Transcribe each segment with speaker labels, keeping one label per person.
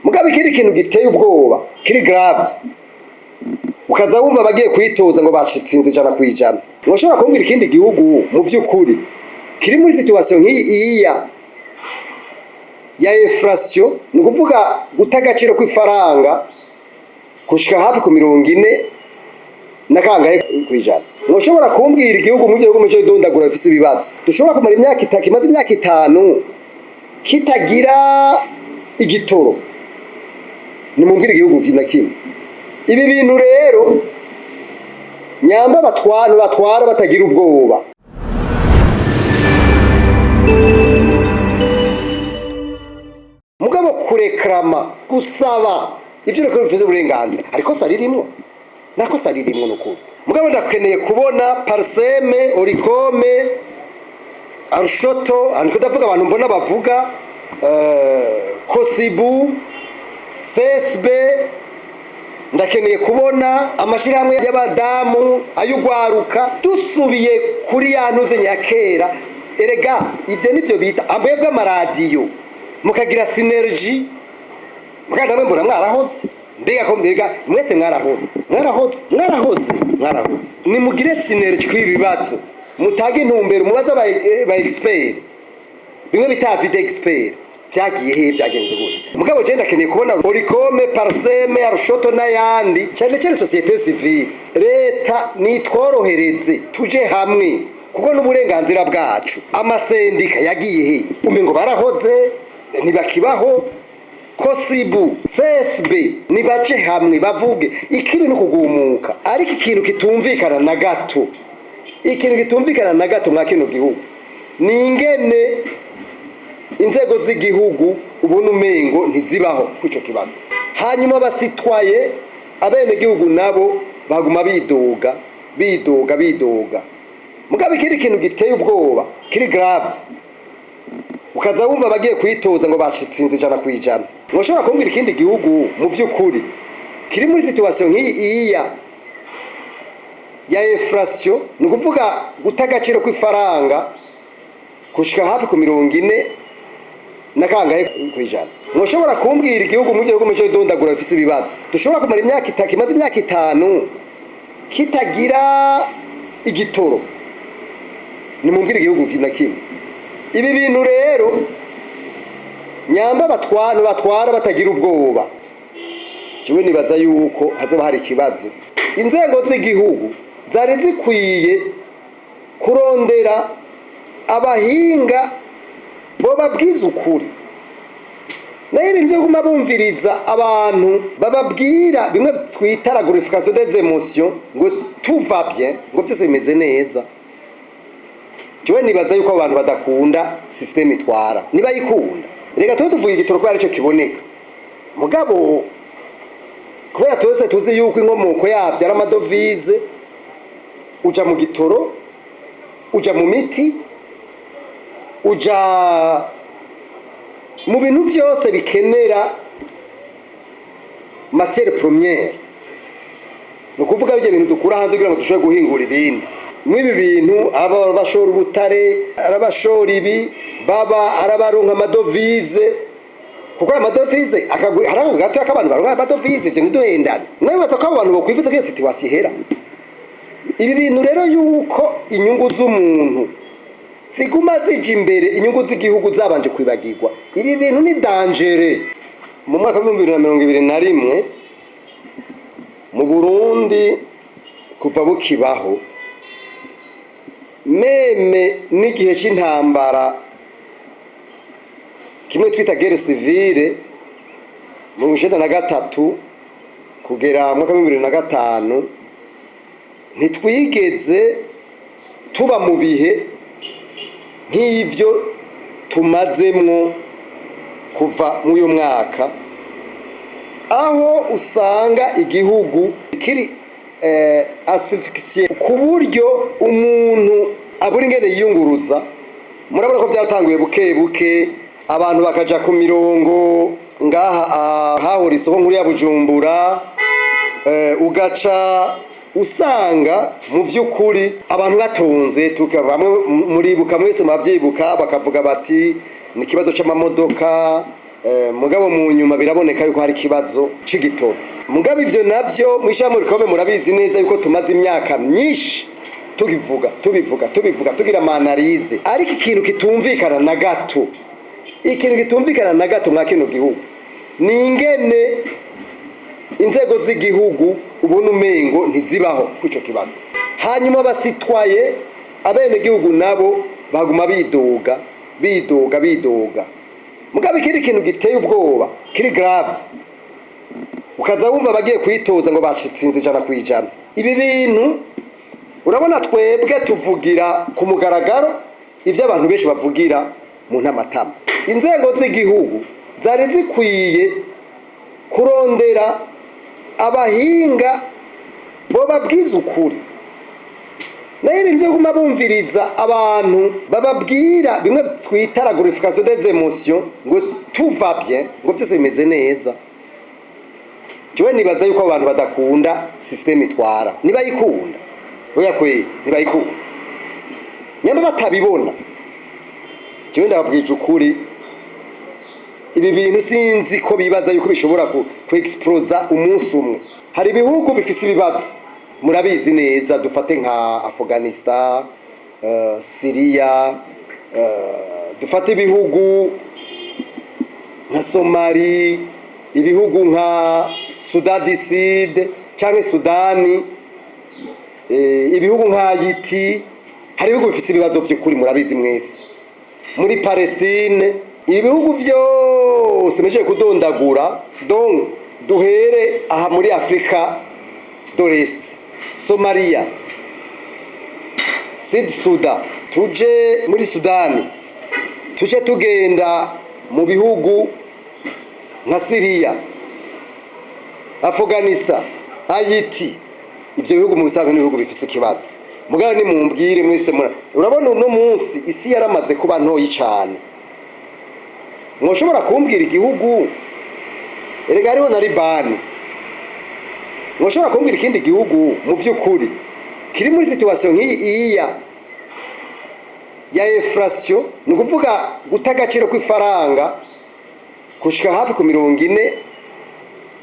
Speaker 1: mugabe kiri kintu giteye ubwoba kiri graves ukaza wumva bagiye kwitoza ngo bashitsinze ijana kwijana ngoshobora kumbwira ikindi gihugu mu vy'ukuri kiri muri situation nk'iyi ya inflation ni kuvuga gutagaciro kw'ifaranga kushika hafi ku 40 na kangahe kwijana ngoshobora kumbwira igihugu mu gihugu cyo dondagura bifise ibibazo dushobora kumara imyaka itaki maze imyaka 5 kitagira igitoro ni mumbwira igihugu kinakimwe ibi bintu rero nyamba batwara batagira ubwoba mugabo kurekrama gusaba ivyo reko bivuze uburenganzira ariko saririmwo nako saririmwo nukuri mugabo ndakeneye kubona Parseme Orikome Arushoto aniko ndavuga abantu mbona bavuga Kosibu CSB ndakeneye kubona amashirahamwe y'abadamu ayugwaruka dusubiye kuri yantuze nyakera erega ivyo nivyo bita ambebwa amaradiyo mukagira synergy mukandamwe mbona mwarahoze mbega ko mbega mwese mwarahoze ni mugire synergy kwibibazo mutage intumbero mubaza ba expert bimwe bita video expert byagiye byagenze gute mugabo je ndakeneye kubona Orikome Parseme Arushoto n'ayandi cyane societe civile leta nitworohereze tuje hamwe kuko n'uburenganzira bwacu amasendika yagiye umengo barahoze nibakibaho Kosibu CSB nibaje hamwe bavuge ikiri no kugumuka ariko ikintu kitumvikana na gato mwa kino gihugu ningene inzego z'igihugu ubona umengo ntizibaho kwico kibazo hanyuma basitwaye abene gihugu nabo baguma bidoga mugabe kiri kintu giteye ubwoba kiri graves ukaza wumva bagiye kwitoza ngo bashitsinze ijana kwijana ngoshobora kumbwira ikindi gihugu mu vy'ukuri kiri muri situation nk'iyi ya inflation ni kuvuga gutagaciro kw'ifaranga kushika hafi ku 40 na kangahe kwijana ngoshobora kumbwira igihugu mu gihugu cyo dondagura bifise ibibazo dushobora kumara imyaka itaki maze imyaka 5 kitagira igitoro ni mumbwira igihugu kinakimwe ibi bintu rero nyamba batwara batagira ubwoba jiwe nibaza yuko hazoba hari ikibazo inzego z'igihugu zari zikwiye kurondera abahinga bo babwiza ukuri nayo ibyo guma bumviriza abantu bababwira bimwe twita la glorification des émotions ngo tout va bien ngo byose bimeze neza jiwe nibaza yuko abantu badakunda system itwara niba yikunda rega tuvuga igitoro ko aricyo kiboneka mugabo kubera twese tuzi yuko inkomoko yavyo ari amadovize uja mu gitoro uja mu miti uja mu bintu byose bikenera matière première no kuvuga ibyo bintu dukura hanze kugira ngo dushobore guhingura ibindi mwibi bintu aba bashora ubutare arabashora ibi baba arabaronka amadovize kuko amadovize harago gato y'abantu baronka amadovize ivyo ntiduhendane nayo bataka abantu bokwifuza ko situation ihera ibi bintu rero yuko inyungu z'umuntu siguma zije imbere inyungu z'igihugu zabanje kwibagirwa ibi bintu ni danger mu mwaka wa 2021 mu Burundi kuva bukibaho meme n'igihe cy'intambara kimwe twita guerre civile mu 1993 kugera mu mwaka wa 2005 ntitwigeze tuba mu bihe nk'ivyo tumazemwo kuva mu uyu mwaka aho usanga igihugu kiri asphyxie ku buryo umuntu abura ingene yiyunguruza murabona ko byaratanguye buke abantu bakaja ku mirongo ngaha hahora isoko nkuru ya Bujumbura ugaca usanga mu vy'ukuri abantu batonze tukavamwe muribuka mwese mavyibuka bakavuga bati ni kibazo c'amamodoka mugabo mu nyuma biraboneka yuko hari kibazo c'igitoro. Mugabo ivyo navyo mwishamo rikome murabizi neza yuko tumaze imyaka myinshi tubivuga tugira manarize, ariko ikintu kitumvikana na gato, mwa kino gihugu ni ingene inzego z'igihugu ubona umengo ntizibaho kwico kibazo. Hanyuma basitwaye abene gihugu nabo baguma bidoga. Mugabo ikindi kintu giteye ubwoba kiri grave, ukaza wumva bagiye kwitoza ngo bashitsinze 100%. Ibi bintu urabona twebwe tuvugira ku mugaragaro ivyo abantu benshi bavugira mu ntamatama. Inzego z'igihugu zari zikwiye kurondera abahinga bo babwiza ukuri, nayo ibintu byo guma bumviriza abantu bababwira bimwe twita la glorification des émotions ngo tout va bien, ngo byose bimeze neza. Jewe nibaza yuko abantu badakunda system itwara, nibayikunda oya kwe nibayikunda nyamba batabibona. Jewe ndababwije ukuri, ibi bintu sinzi ko bibaza yuko bishobora ku explosa umunsi umwe. Hari ibihugu bifise ibibazo murabizi neza, dufate nka Afghanistan, Syria, dufate ibihugu nka Somali, ibihugu nka Sudan du Sud cyangwa Sudani, ibihugu nka Haiti. Hari ibihugu bifise ibibazo by'ukuri murabizi mwese. Muri Palestine, ibihugu byose meje kudondagura, donc duhere aha muri Afrika do l'Est, Somalia, Sud Sudan, tuje muri Sudani, tuje tugenda mu bihugu nka Syria, Afghanistan, Haiti. Ivyo bihugu mu bisanzwe n'ibihugu bifise ikibazo. Mugabo ni mumbwire mwese urabona uno munsi isi yaramaze kuba ntoyi cyane. Mwoshobora kumbwira igihugu erega hariho na Libani, mwoshobora kumbwira ikindi gihugu mu vy'ukuri kiri muri situation nk'iyi ya inflation, ni kuvuga gutagaciro kw'ifaranga kushika hafi ku 40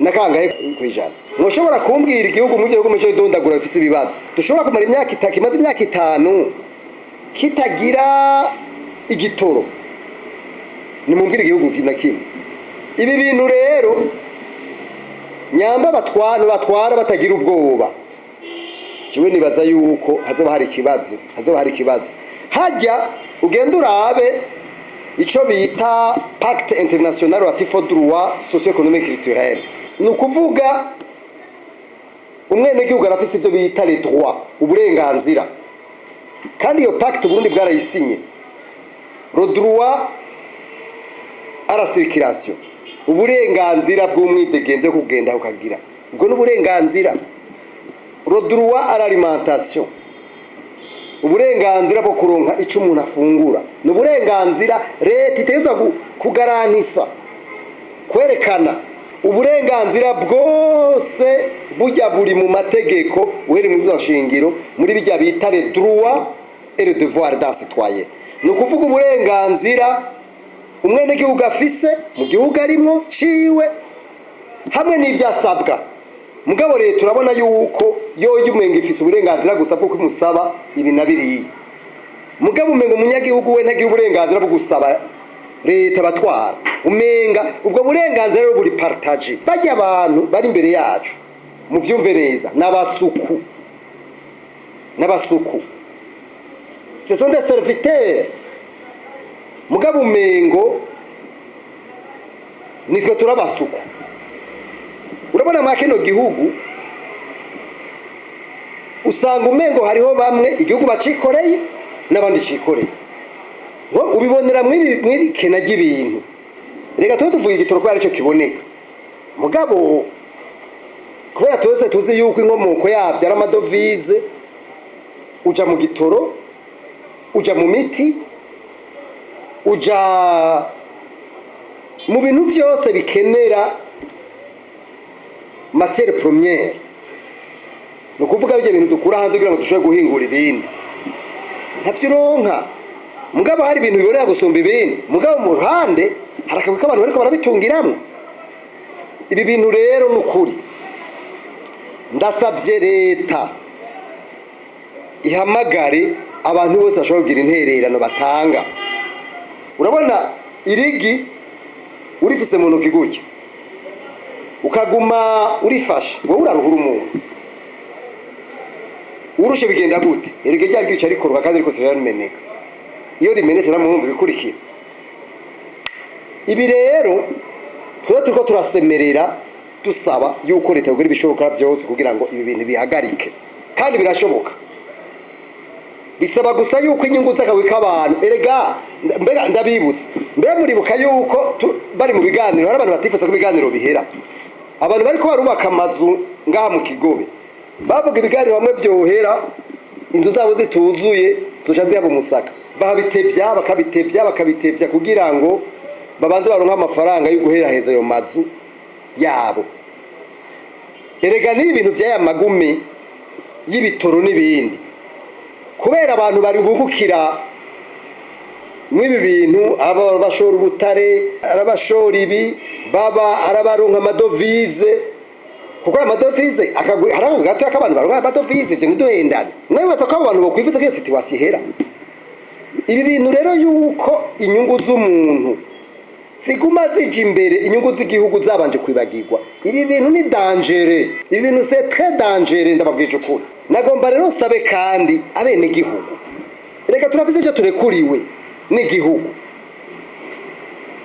Speaker 1: na kangahe kwijana. Mwoshobora kumbwira igihugu mu gihugu cyo dondagura bifise ibibazo, dushobora kumara imaze imyaka 5 kitagira igitoro, ni mumbwira igihugu kinakimwe. Ibi bintu rero nyamba batwara batagira ubwoba, jewe nibaza yuko hazoba hari ikibazo. Hajya ugenda urabe ico bita Pacte International relatif aux droits socio-économiques et culturels, ni ukuvuga umwene gihugu arafise ivyo bita les droits, uburenganzira, kandi iyo pacte Burundi bwarayisinye. Le droit à la circulation, uburenganzira bw'umwidegenzo kugenda ukagira, ubwo n'uburenganzira. Le droit à l'alimentation, uburenganzira bwo kuronka ico umuntu afungura, n'uburenganzira leta itegezwa kugarantisa, kwerekana uburenganzira bwose bujya buri mu mategeko weri mu bwashingiro muri bijya bita les droits et le devoir d'un citoyen. Ni ukuvuga uburenganzira umwene gihugu afise mu gihugu arimo ciwe hamwe n'ivyasabwa. Mugabo leta turabona yuko yoyo umenga ifise uburenganzira gusa bwo kumusaba ibi nabiriye. Mugabo umenga umunyagihugu we ntagira uburenganzira bwo gusaba leta batwara, umenga ubwo burenganzira rero buri partage. Bajya abantu bari imbere yacu mu vyumve neza n'abasuku, ce sont des serviteurs. Mugabo umengo nitwe turabasuku. Urabona mwa kino gihugu usanga umengo hariho bamwe igihugu bacikoreye n'abandi cikoreye, ngo ubibonera mwiri kena y'ibintu. Reka tuvuga igitoro ko arico kiboneka, mugabo kubera twese tuzi yuko inkomoko yavyo ari amadovize, uja mu gitoro, uja mu miti, uja mu bintu vyose bikenera matière première. No kuvuga bije bintu dukura hanze kugira ngo dushobore guhingura ibindi ntavyironka. Mugabo hari ibintu bibonera gusumba ibindi, mugabo mu ruhande harakabika abantu bariko barabitungiramwo. Ibi bintu rero n'ukuri ndasavye leta ihamagare abantu bose bashobora kugira intererano batanga. Urabona irigi urifise mu ntoki gutya ukaguma urifashe wowe uraruhura umuntu urushe bigenda gute? Irigi ryari ryica rikorwa kandi riko sirameneka, iyo rimenetse namwumva bikurikira. Ibi rero turiko turasemerera dusaba yuko leta yogera ibishoboka byose kugira ngo ibi bintu bihagarike, kandi birashoboka. Bisaba gusa yuko inyungu z'akabika abantu erega mbega ndabibutse mbe muribuka yuko bari mu biganiro hari abantu batifuza ko ibiganiro bihera, abantu bariko barubaka amazu ngaha mu Kigobe bavuga ibiganiro bamwe byohera inzu zabo zituzuye zoca ziyaba umusaka, bakabitevya kugira ngo babanze baronka amafaranga yo guheraheza ayo mazu yabo. Erega ni ibintu by'aya magume y'ibitoro n'ibindi, kubera abantu bari bugukira mwibi bintu, aba bashora ubutare, arabashora ibi, baba arabaronka amadovize, kuko amadovize haraho gato y'abantu baronka amadovize ivyo ntiduhendane. Mwe bataka abantu bokwifuza ko situation ihera. Ibi bintu rero yuko inyungu z'umuntu siguma zije imbere inyungu z'igihugu zabanje kwibagirwa, ibi bintu ni danger, ibi bintu c'est très dangereux ndababwije ukuri. Nagomba rero sabe kandi abene gihugu reka turavuze icyo turekuriwe n'igihugu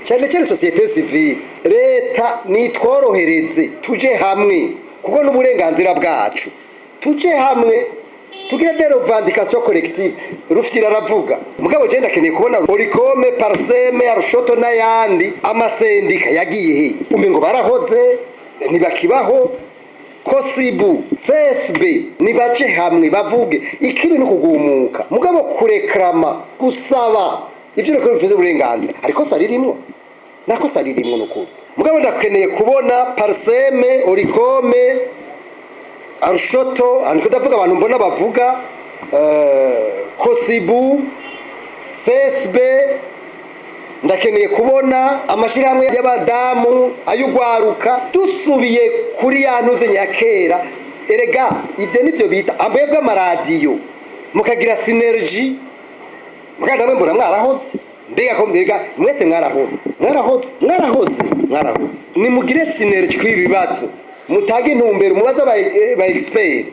Speaker 1: cyane cyane societe civile, leta nitworohereze tuje hamwe kuko n'uburenganzira bwacu, tuje hamwe tugire des revendications collectives. Rufyira aravuga mugabo je ndakeneye kubona Oricome, Parseme, Arushoto n'ayandi amasendika yagiye hehe, umengo barahoze ntibakibaho. Kosibu, CSB nibaje hamwe bavuge ikibi no kugumuka mugabo kurekrama gusaba ivyo reko bivuze uburenganzira ariko saririmwo nako saririmwo nukuri. Mugabo ndakeneye kubona Parseme, Oricome, Arushoto aniko ndavuga abantu mbona bavuga Kosibu, CSB, ndakeneye kubona amashirahamwe y'abadamu ayugwaruka dusubiye kuri yantuze nyakera. Erega ivyo nivyo bita ambebwe amaradiyo mukagira synergy, mukandamwe mbona mwarahoze mbega ko mbega mwese mwarahoze ni mugire synergy kwibibazo, mutage intumbero mubaza ba expert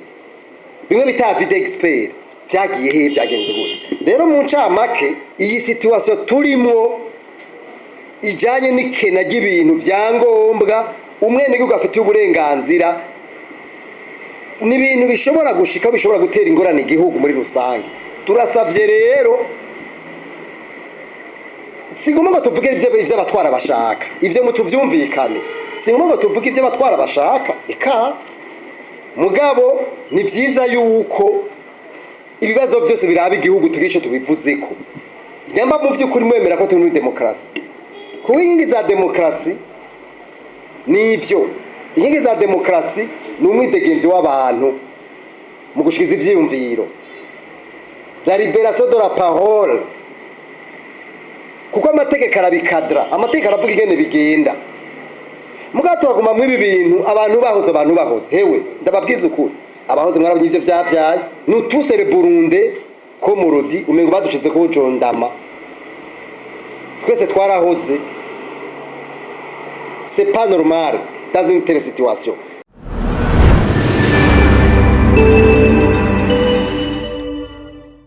Speaker 1: bimwe bita video expert byagiye he byagenze gute. Rero mu ncamake iyi situation turimo ijanye n'ikena ry'ibintu vyangombwa umwene gihugu afite uburenganzira n'ibintu bishobora gushika bishobora gutera ingorane igihugu muri rusange. Turasavye rero sigomba ngo tuvuge ivyo abatwara bashaka, ivyo mutuvyumvikane, sigomba ngo tuvuge ivyo abatwara bashaka eka mugabo ni vyiza yuko ibibazo byose biraba igihugu tugice tubivuzeko. Nyamba mu vy'ukuri mwemera ko turi muri demokrasi, kuba inkingi za demokrasi nivyo, inkingi za demokrasi ni umwidegemvyo w'abantu mu gushikiza ivyiyumviro, la libération de la parole, kuko amategeko arabikadra, amategeko aravuga ingene bigenda. Mugato turaguma mu ibi bintu abantu bahoze hewe ndababwiza ukuri abahoze mwarabye ivyo vyavyaye nutusere Burundi ko murodi umengo badushize ko jondama twese twarahoze. C'est pas normal dans une telle situation.